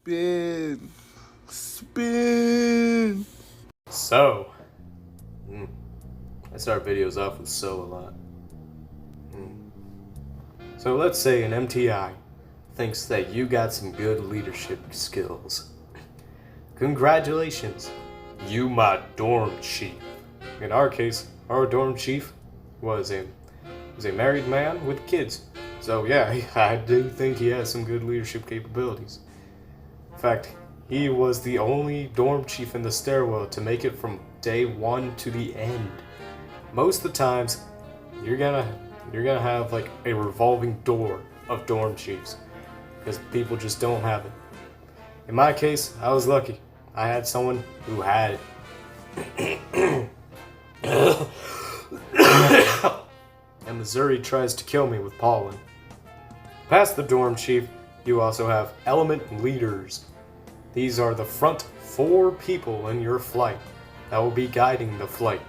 Spin. Spin. So, I start videos off with so a lot. So let's say an MTI thinks that you got some good leadership skills. Congratulations, you my dorm chief. In our case, our dorm chief was a married man with kids. So yeah, I do think he has some good leadership capabilities. In fact, he was the only dorm chief in the stairwell to make it from day one to the end. Most of the times, you're gonna have like a revolving door of dorm chiefs because people just don't have it. In my case, I was lucky. I had someone who had it. And Missouri tries to kill me with pollen. Past the dorm chief, you also have element leaders. These are the front 4 people in your flight that will be guiding the flight.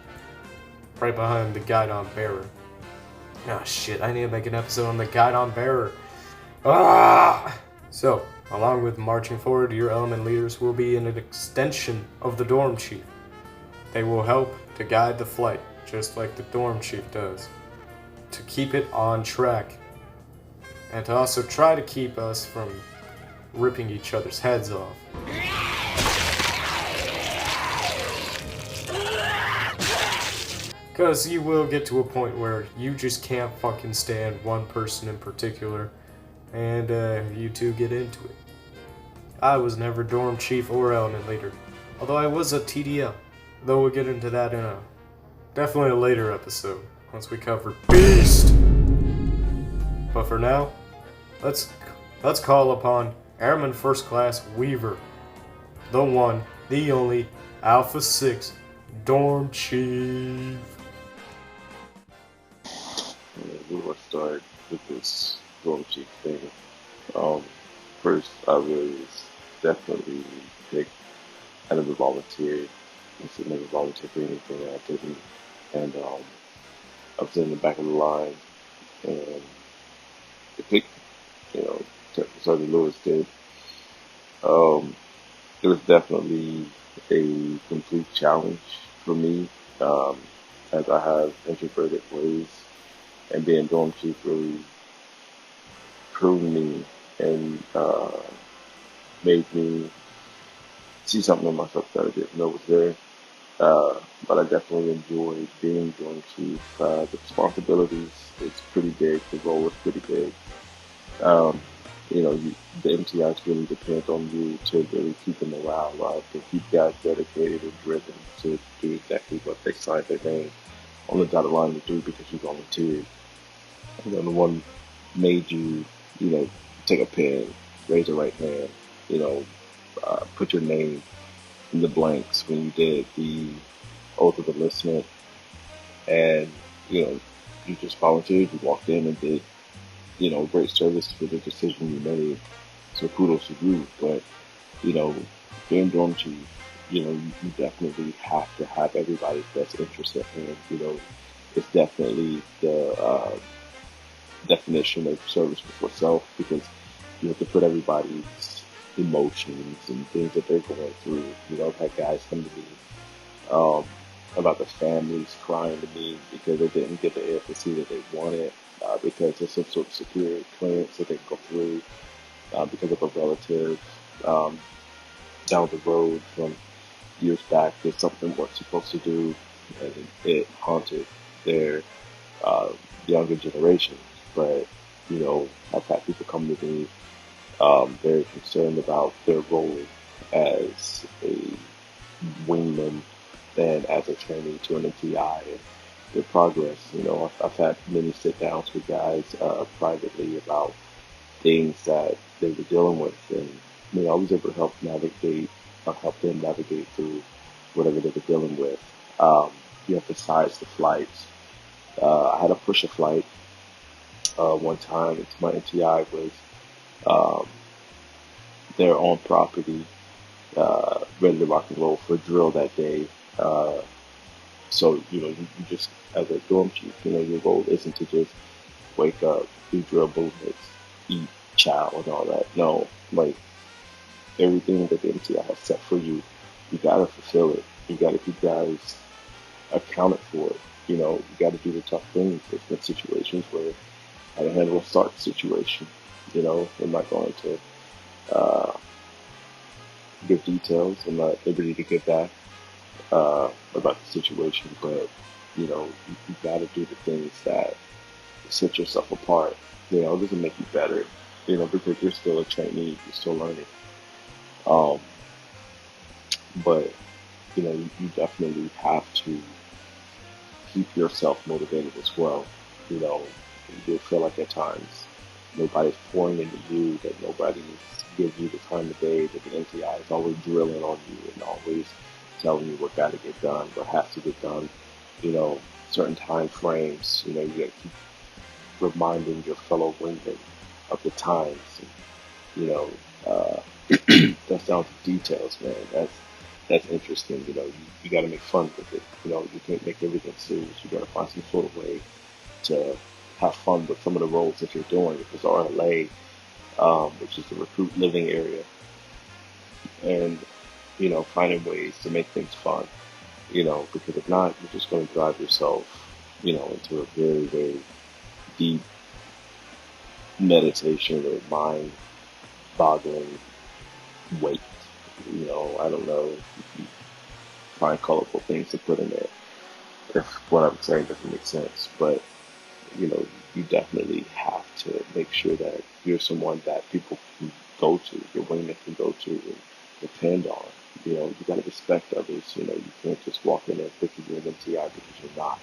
Right behind the guidon bearer. Oh shit, I need to make an episode on the guidon bearer. So, along with marching forward, your element leaders will be an extension of the dorm chief. They will help to guide the flight, just like the dorm chief does, to keep it on track, and to also try to keep us from ripping each other's heads off. Because you will get to a point where you just can't fucking stand one person in particular, and you two get into it. I was never dorm chief or element leader, although I was a TDL, though we'll get into that in definitely a later episode, once we cover Beast! But for now, let's call upon Airman First Class Weaver, the one, the only, Alpha 6 Dorm Chief. We will start with this dorm chief thing. First, I was definitely picked. I never volunteered. I never volunteered for anything that I didn't. And I was in the back of the line, and they picked, Sergeant Lewis did. It was definitely a complete challenge for me, as I have introverted ways, and being dorm chief really pruned me and made me see something in myself that I didn't know was there. But I definitely enjoyed being dorm chief. The responsibilities is pretty big. The role is pretty big. Um, the MTIs really depend on you to really keep the morale up, to keep guys dedicated and driven to do exactly what they signed their name on the dotted line to do because you volunteered. The one made you, take a pen, raise your right hand, put your name in the blanks when you did the oath of enlistment, and you just volunteered. You walked in and did, great service for the decision you made. So kudos to you. But being dorm chief, you definitely have to have everybody's best interest at hand. It's definitely the definition of service before self, because you have to put everybody's emotions and things that they're going through. I've had guys come to me about their families crying to me because they didn't get the AFC that they wanted, because there's some sort of security clearance that they go through, because of a relative um, down the road from years back did something weren't supposed to do, and it haunted their uh, younger generation. But I've had people come to me very concerned about their role as a wingman and as a trainee to an MTI and their progress. I've had many sit downs with guys privately about things that they were dealing with, and I was able to help them navigate through whatever they were dealing with. You emphasize the flights. I had to push a flight one time into my MTI was um, their own property, ready to rock and roll for a drill that day. So you just, as a dorm chief, your goal isn't to just wake up, do drill movements, eat chow and all that. No, like everything that the MTI has set for you, you gotta fulfill it. You gotta keep guys accounted for it. You gotta do the tough things. There's been situations where I had to handle a start situation. I'm not going to uh, give details. I'm not at liberty to give back about the situation, but you got to do the things that set yourself apart. It doesn't make you better, because you're still a trainee, you're still learning. Um, but you definitely have to keep yourself motivated as well. You know, you feel like at times nobody's pouring into you, that nobody's giving you the time of day, that the NTI is always drilling on you and always telling you what got to get done, what has to get done. Certain time frames. You got to keep reminding your fellow wingmen of the times. And, that's down to details, man. That's interesting. You got to make fun with it. You can't make everything serious. You got to find some sort of way to have fun with some of the roles that you're doing. Because RLA, which is the recruit living area, and finding ways to make things fun. Because if not, you're just going to drive yourself, into a very, very deep meditation or mind-boggling wait. I don't know if you find colorful things to put in there. If what I'm saying doesn't make sense, but you know, you definitely have to make sure that you're someone that people can go to, your wingman can go to and depend on. You got to respect others. You can't just walk in there thinking you're an MTI because you're not.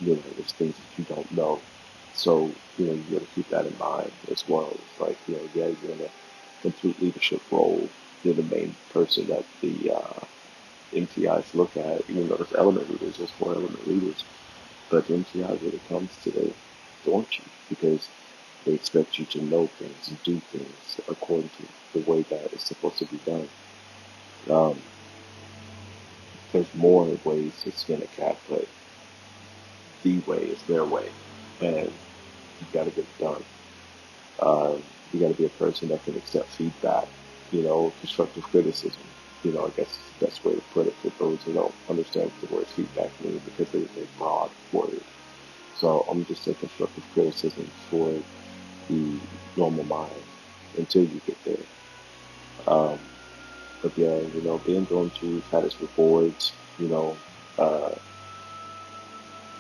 There's things that you don't know. So, you got to keep that in mind as well. It's like, yeah, you're in a complete leadership role. You're the main person that the MTIs look at, even though there's element leaders, there's 4 element leaders. But the MTI really comes to the dorm chief because they expect you to know things and do things according to the way that it's supposed to be done. Um, there's more ways to skin a cat, but the way is their way. And you got to get it done. You got to be a person that can accept feedback, constructive criticism. I guess is the best way to put it for those who don't understand what the word feedback means because it is a broad word. So I'm just saying constructive criticism for the normal mind until you get there. Um, but yeah, being going to had its rewards, uh,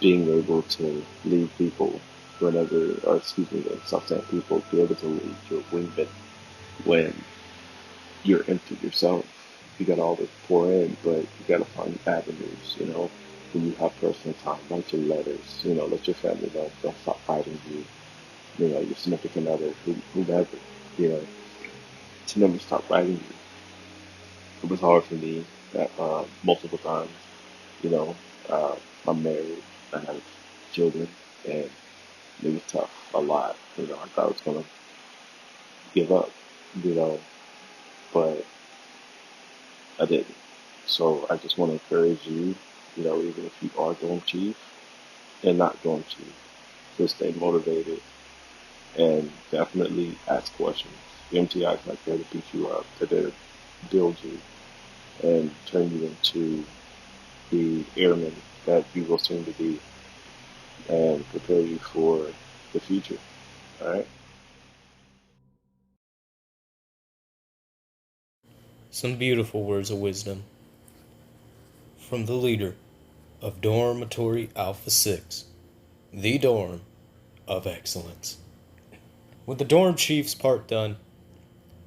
being able to lead people whenever, or excuse me, stop saying people, be able to lead your wingman when you're empty yourself. You got all this pour in, but you got to find avenues, when you have personal time, write your letters, let your family know, don't stop fighting you, your significant other, whomever, you know, to never stop writing you. It was hard for me multiple times, you know, uh, I'm married, I have children, and it was tough a lot. I thought I was going to give up, you know, but I didn't. So I just want to encourage you, even if you are dorm chief and not dorm chief, to stay motivated and definitely ask questions. The MTI is not there to beat you up, they're there to build you and turn you into the airman that you will soon to be and prepare you for the future. All right? Some beautiful words of wisdom from the leader of Dormitory Alpha 6, the dorm of excellence. With the dorm chief's part done,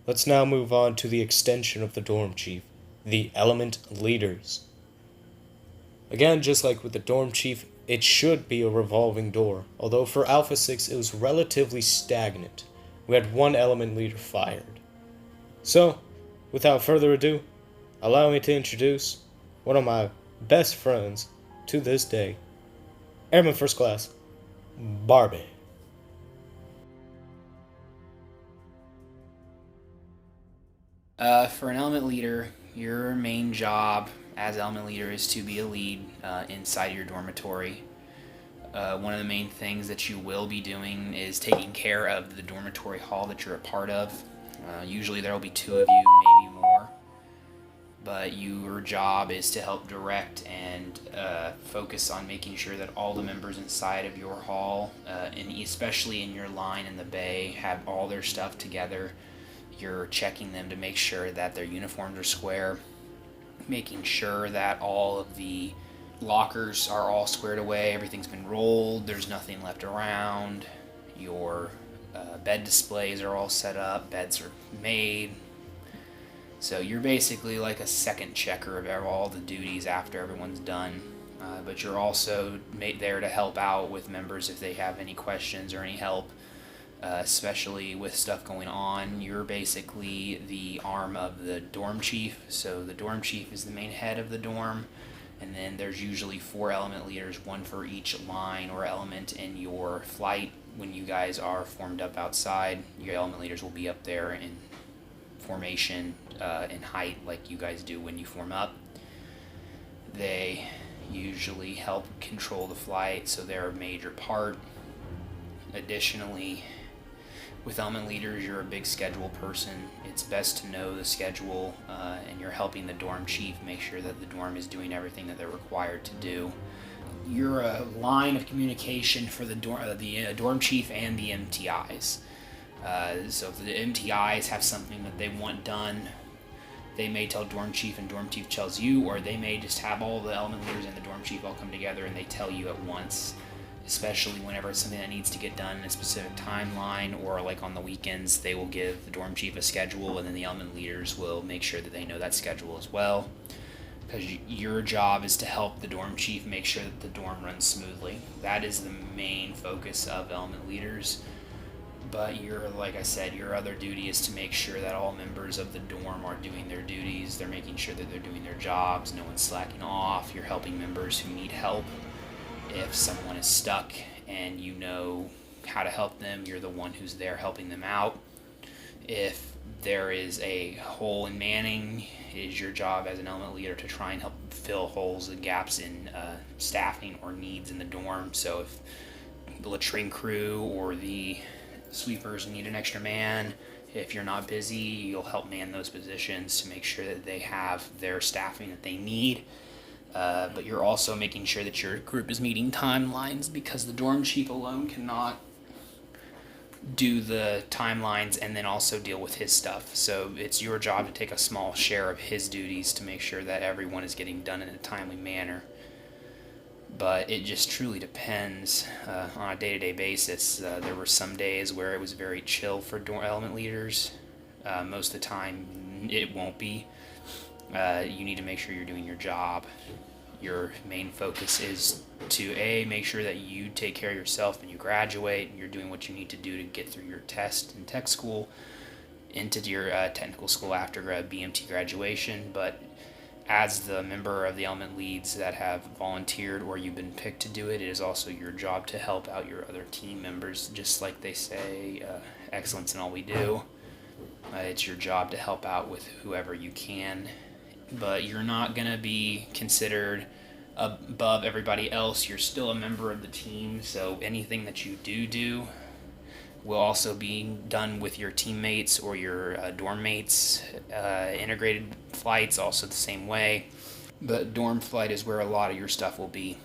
let's now move on to the extension of the dorm chief, the element leaders. Again, just like with the dorm chief, it should be a revolving door, although for Alpha 6 it was relatively stagnant. We had one element leader fired. So, without further ado, allow me to introduce one of my best friends to this day, Airman First Class, Barbie. For an element leader, your main job as element leader is to be a lead inside your dormitory. One of the main things that you will be doing is taking care of the dormitory hall that you're a part of. Usually there will be two of you, maybe more. But your job is to help direct and focus on making sure that all the members inside of your hall, and especially in your line in the bay, have all their stuff together. You're checking them to make sure that their uniforms are square, making sure that all of the lockers are all squared away, everything's been rolled, there's nothing left around, your bed displays are all set up, beds are made. So you're basically like a second checker of all the duties after everyone's done. But you're also there to help out with members if they have any questions or any help, especially with stuff going on. You're basically the arm of the dorm chief. So the dorm chief is the main head of the dorm. And then there's usually 4 element leaders, one for each line or element in your flight. When you guys are formed up outside, your element leaders will be up there in formation in height like you guys do when you form up. They usually help control the flight, so they're a major part. Additionally, with element leaders, you're a big schedule person. It's best to know the schedule, and you're helping the dorm chief make sure that the dorm is doing everything that they're required to do. You're a line of communication for the dorm chief and the MTIs. So if the MTIs have something that they want done, they may tell dorm chief and dorm chief tells you, or they may just have all the element leaders and the dorm chief all come together and they tell you at once, especially whenever it's something that needs to get done in a specific timeline, or like on the weekends they will give the dorm chief a schedule and then the element leaders will make sure that they know that schedule as well, because your job is to help the dorm chief make sure that the dorm runs smoothly. That is the main focus of element leaders. But like I said, your other duty is to make sure that all members of the dorm are doing their duties. They're making sure that they're doing their jobs. No one's slacking off. You're helping members who need help. If someone is stuck and you know how to help them, you're the one who's there helping them out. If there is a hole in manning, it is your job as an element leader to try and help fill holes and gaps in staffing or needs in the dorm. So if the latrine crew or the sweepers need an extra man, if you're not busy, you'll help man those positions to make sure that they have their staffing that they need. But you're also making sure that your group is meeting timelines, because the dorm chief alone cannot do the timelines and then also deal with his stuff. So it's your job to take a small share of his duties to make sure that everyone is getting done in a timely manner. But it just truly depends on a day-to-day basis. There were some days where it was very chill for element leaders. Most of the time it won't be. You need to make sure you're doing your job. Your main focus is to make sure that you take care of yourself and you graduate and you're doing what you need to do to get through your test in tech school into your technical school after BMT graduation. But as the member of the element leads that have volunteered or you've been picked to do it, it is also your job to help out your other team members. Just like they say, excellence in all we do. It's your job to help out with whoever you can, but you're not going to be considered above everybody else. You're still a member of the team, so anything that you do will also be done with your teammates or your dorm mates. Integrated flights also the same way, but dorm flight is where a lot of your stuff will be.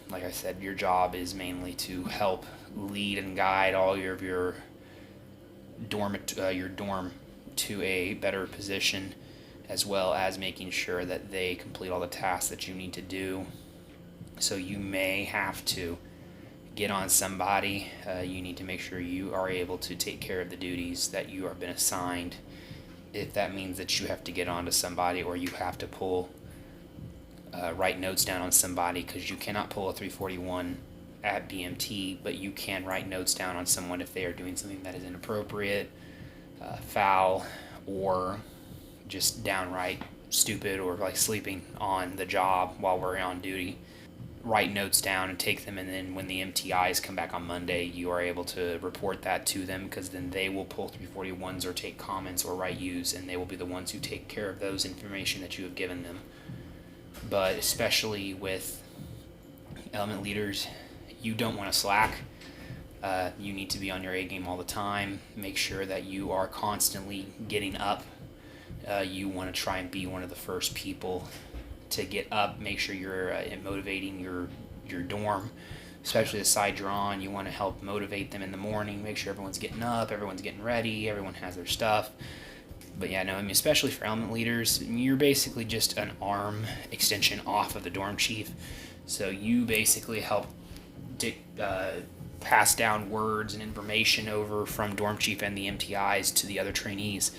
Like I said, your job is mainly to help lead and guide all of your dorm to a better position, as well as making sure that they complete all the tasks that you need to do. So you may have to get on somebody. You need to make sure you are able to take care of the duties that you have been assigned. If that means that you have to get onto somebody, or you have to write notes down on somebody, because you cannot pull a 341 at BMT, but you can write notes down on someone if they are doing something that is inappropriate, foul, or just downright stupid, or like sleeping on the job while we're on duty. Write notes down and take them, and then when the MTIs come back on Monday, you are able to report that to them, because then they will pull 341s or take comments or write yous, and they will be the ones who take care of those information that you have given them. But especially with element leaders, you don't want to slack. You need to be on your A game all the time. Make sure that you are constantly getting up. You want to try and be one of the first people to get up. Make sure you're motivating your dorm, especially the side you're on. You want to help motivate them in the morning. Make sure everyone's getting up, everyone's getting ready, everyone has their stuff. But yeah, no, I mean, especially for element leaders, you're basically just an arm extension off of the dorm chief. So you basically help pass down words and information over from dorm chief and the MTIs to the other trainees,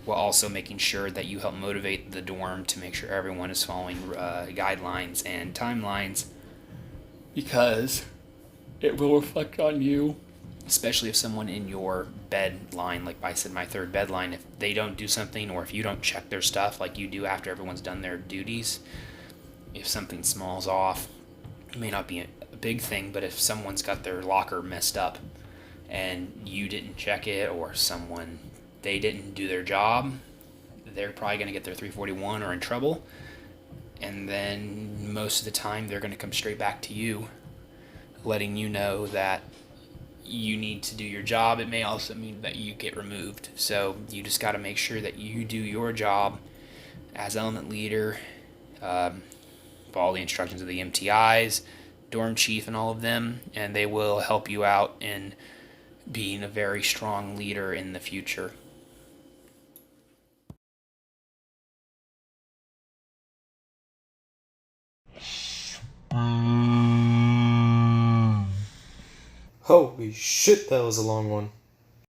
while also making sure that you help motivate the dorm to make sure everyone is following guidelines and timelines, because it will reflect on you, especially if someone in your bed line, like I said, my third bed line, if they don't do something, or if you don't check their stuff like you do after everyone's done their duties, if something small's off, it may not be a big thing, but if someone's got their locker messed up and you didn't check it, or they didn't do their job, they're probably going to get their 341 or in trouble, and then most of the time they're going to come straight back to you, letting you know that you need to do your job. It may also mean that you get removed. So you just got to make sure that you do your job as element leader, follow the instructions of the MTIs, dorm chief, and all of them, and they will help you out in being a very strong leader in the future. Holy shit, that was a long one.